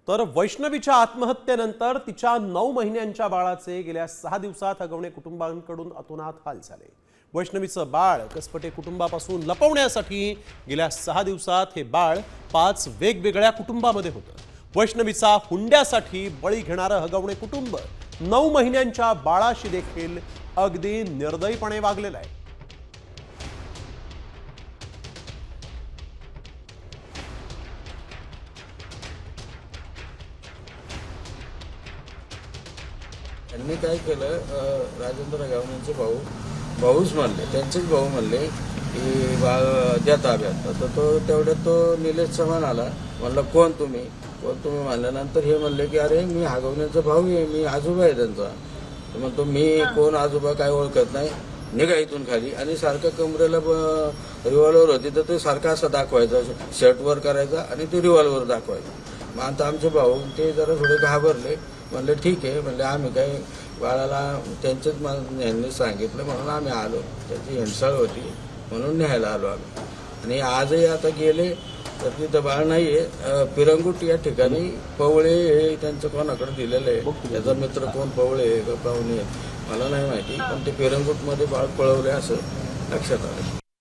तर वैष्णवीच्या आत्महत्येनंतर तिच्या 9 महिन्यांच्या बाळाचे गेल्या 6 दिवसात हगवणे कुटुंबांकडून अतोनात हाल झाले। वैष्णवीचं बाळ कसपटे कुटुंबापासून लपवण्यासाठी गेल्या 6 दिवसात हे बाळ 5 वेगवेगळ्या कुटुंबामध्ये होतं। वैष्णवीचा हुंड्यासाठी बळी घेणारं हगवणे कुटुंब 9 महिन्यांच्या बाळाशी देखील अगदी निर्दयीपणे वागलेलं आहे। त्यांनी काय केलं, राजेंद्र हगवणेंचे भाऊच म्हणले, त्यांचेच भाऊ म्हणले की बाळ द्या ताब्यात। तर तो तेवढ्यात तो निलेश चव्हाण आला, म्हणलं कोण तुम्ही म्हणल्यानंतर हे म्हणले की अरे मी हगवणेंचा भाऊ आहे, मी आजोबा आहे त्यांचा। तर म्हणतो मी कोण आजोबा काय ओळखत नाही, निघा इथून खाली। आणि सारखं कमरेला रिव्हॉल्वर होती तर ते सारखं असं दाखवायचं, शर्टवर करायचा आणि ते रिव्हॉल्वर दाखवायचं। मग आता आमचे भाऊ ते जरा थोडे घाबरले, म्हणले ठीक आहे, म्हणले आम्ही काही बाळाला त्यांचेच यांनी सांगितलं म्हणून आम्ही आलो, त्याची हिंसाळ होती म्हणून न्यायला आलो आम्ही। आणि आजही आता गेले तर तिथं बाळ नाही आहे। पिरंगुट या ठिकाणी पवळे हे त्यांचं कोणाकडे दिलेलं आहे, त्याचा मित्र कोण पवळे का पाहुणे मला नाही माहिती, पण ते पिरंगुटमध्ये बाळ पळवले असं लक्षात आलं।